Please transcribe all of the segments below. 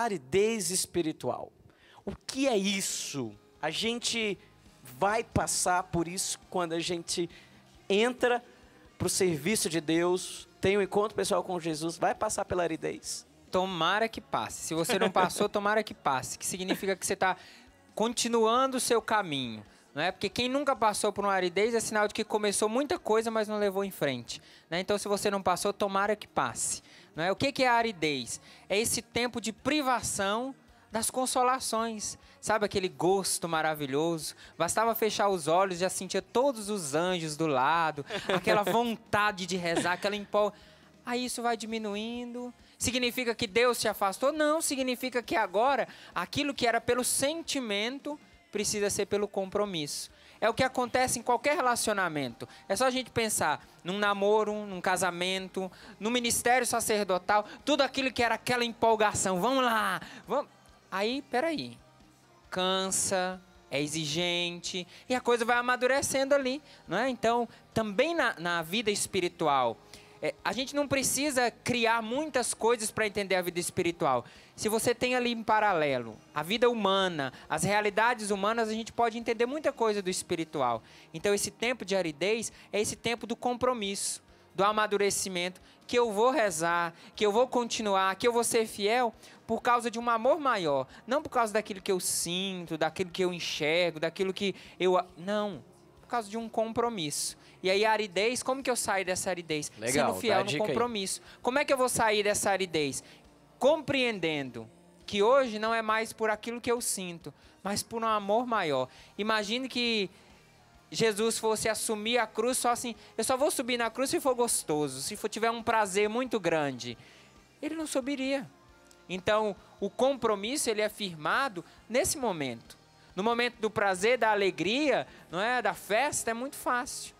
aridez espiritual. O que é isso? A gente vai passar por isso quando a gente entra para o serviço de Deus, tem um encontro pessoal com Jesus, vai passar pela aridez? Tomara que passe. Se você não passou, tomara que passe. Que significa que você está continuando o seu caminho. Não é? Porque quem nunca passou por uma aridez é sinal de que começou muita coisa, mas não levou em frente. Né? Então, se você não passou, tomara que passe. Não é? O que é a aridez? É esse tempo de privação das consolações. Sabe aquele gosto maravilhoso? Bastava fechar os olhos, já sentia todos os anjos do lado, aquela vontade de rezar, aquela empolga. Aí isso vai diminuindo. Significa que Deus se afastou? Não, significa que agora aquilo que era pelo sentimento precisa ser pelo compromisso. É o que acontece em qualquer relacionamento. É só a gente pensar num namoro, num casamento, no ministério sacerdotal, tudo aquilo que era aquela empolgação. Vamos lá, vamos. Aí, peraí, cansa, é exigente e a coisa vai amadurecendo ali, não é? Então, também na vida espiritual, a gente não precisa criar muitas coisas para entender a vida espiritual. Se você tem ali em paralelo a vida humana, as realidades humanas, a gente pode entender muita coisa do espiritual. Então, esse tempo de aridez é esse tempo do compromisso, do amadurecimento, que eu vou rezar, que eu vou continuar, que eu vou ser fiel por causa de um amor maior. Não por causa daquilo que eu sinto, daquilo que eu enxergo, daquilo que eu... Não, por causa de um compromisso. E aí a aridez, como que eu saio dessa aridez? Legal, sendo fiel no compromisso. Como é que eu vou sair dessa aridez? Compreendendo que hoje não é mais por aquilo que eu sinto, mas por um amor maior. Imagine que Jesus fosse assumir a cruz só assim, eu só vou subir na cruz se for gostoso, se for, tiver um prazer muito grande. Ele não subiria. Então, o compromisso ele é firmado nesse momento. No momento do prazer, da alegria, não é, da festa, é muito fácil.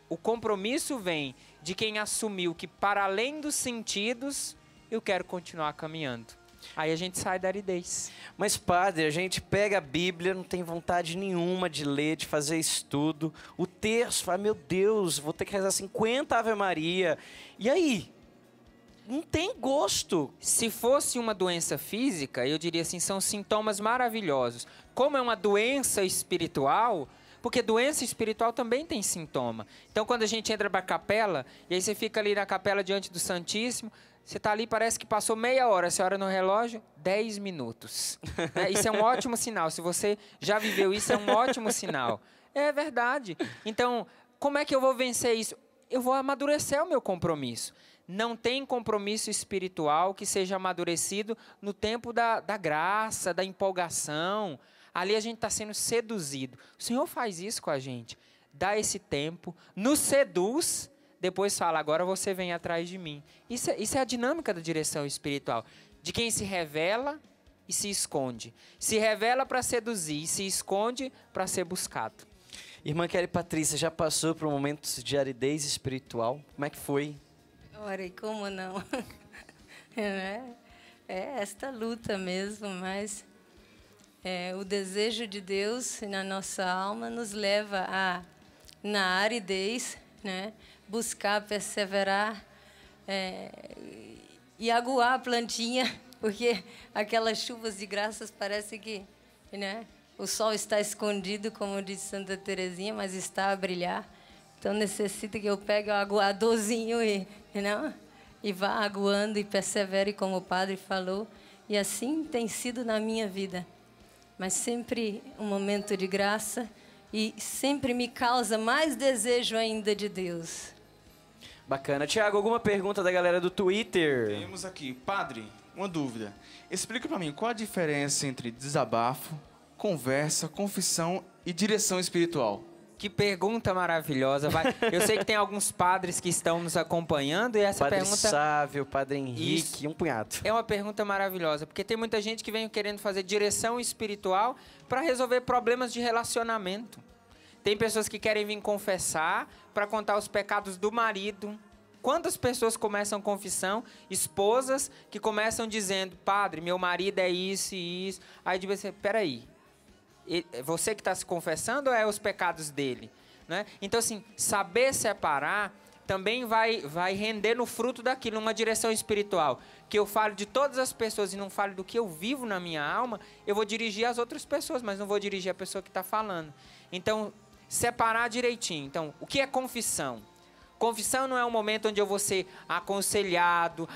O compromisso vem de quem assumiu que para além dos sentidos, eu quero continuar caminhando. Aí a gente sai da aridez. Mas, padre, a gente pega a Bíblia, não tem vontade nenhuma de ler, de fazer estudo. O terço, fala, meu Deus, vou ter que rezar 50 Ave Maria. E aí? Não tem gosto. Se fosse uma doença física, eu diria assim, são sintomas maravilhosos. Como é uma doença espiritual, porque doença espiritual também tem sintoma. Então, quando a gente entra para a capela, e aí você fica ali na capela diante do Santíssimo, você está ali, parece que passou meia hora, você olha no relógio, 10 minutos. Isso é um ótimo sinal. Se você já viveu isso, é um ótimo sinal. É verdade. Então, como é que eu vou vencer isso? Eu vou amadurecer o meu compromisso. Não tem compromisso espiritual que seja amadurecido no tempo da graça, da empolgação. Ali a gente está sendo seduzido. O Senhor faz isso com a gente. Dá esse tempo, nos seduz, depois fala, agora você vem atrás de mim. Isso é a dinâmica da direção espiritual. De quem se revela e se esconde. Se revela para seduzir e se esconde para ser buscado. Irmã Kelly Patrícia, já passou por momentos de aridez espiritual? Como é que foi? Ora, e como não? É esta luta mesmo, mas o desejo de Deus na nossa alma nos leva a, na aridez, né, buscar, perseverar e aguar a plantinha, porque aquelas chuvas de graças parece que, né, o sol está escondido, como disse Santa Teresinha, mas está a brilhar. Então necessita que eu pegue o aguadorzinho e vá aguando e persevere, como o padre falou. E assim tem sido na minha vida. Mas sempre um momento de graça e sempre me causa mais desejo ainda de Deus. Bacana. Tiago, alguma pergunta da galera do Twitter? Temos aqui. Padre, uma dúvida. Explica para mim qual a diferença entre desabafo, conversa, confissão e direção espiritual. Que pergunta maravilhosa. Eu sei que tem alguns padres que estão nos acompanhando e essa Padre pergunta... Sávio, Padre Henrique, um punhado. É uma pergunta maravilhosa, porque tem muita gente que vem querendo fazer direção espiritual para resolver problemas de relacionamento. Tem pessoas que querem vir confessar para contar os pecados do marido. Quantas pessoas começam confissão? Esposas que começam dizendo, padre, meu marido é isso e isso. Aí de vez em quando, peraí. Você que está se confessando ou é os pecados dele? Né? Então, assim, saber separar também vai render no fruto daquilo, numa direção espiritual. Que eu falo de todas as pessoas e não falo do que eu vivo na minha alma, eu vou dirigir as outras pessoas, mas não vou dirigir a pessoa que está falando. Então, separar direitinho. Então, o que é confissão? Confissão não é um momento onde eu vou ser aconselhado,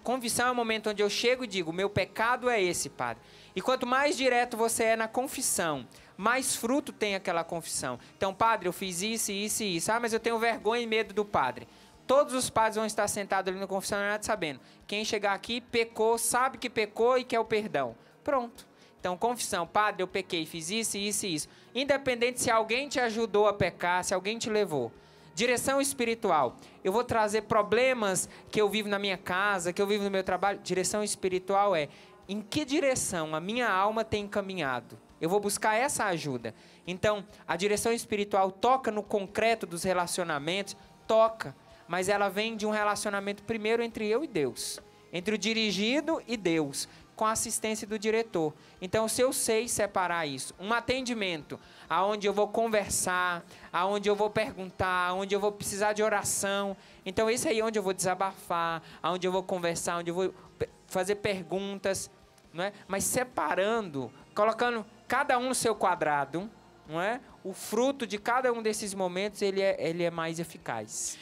confissão é um momento onde eu chego e digo, meu pecado é esse, Padre. E quanto mais direto você é na confissão, mais fruto tem aquela confissão. Então, Padre, eu fiz isso, isso e isso. Ah, mas eu tenho vergonha e medo do Padre. Todos os padres vão estar sentados ali no confessionário sabendo. Quem chegar aqui pecou, sabe que pecou e quer o perdão. Pronto. Então, confissão. Padre, eu pequei, fiz isso, isso e isso. Independente se alguém te ajudou a pecar, se alguém te levou. Direção espiritual. Eu vou trazer problemas que eu vivo na minha casa, que eu vivo no meu trabalho. Direção espiritual é em que direção a minha alma tem caminhado. Eu vou buscar essa ajuda. Então, a direção espiritual toca no concreto dos relacionamentos, toca, mas ela vem de um relacionamento primeiro entre eu e Deus, entre o dirigido e Deus, com a assistência do diretor. Então, se eu sei separar isso, um atendimento aonde eu vou conversar, aonde eu vou perguntar, aonde eu vou precisar de oração, então esse aí é onde eu vou desabafar, aonde eu vou conversar, onde eu vou fazer perguntas, não é? Mas separando, colocando cada um no seu quadrado, não é? O fruto de cada um desses momentos ele é mais eficaz.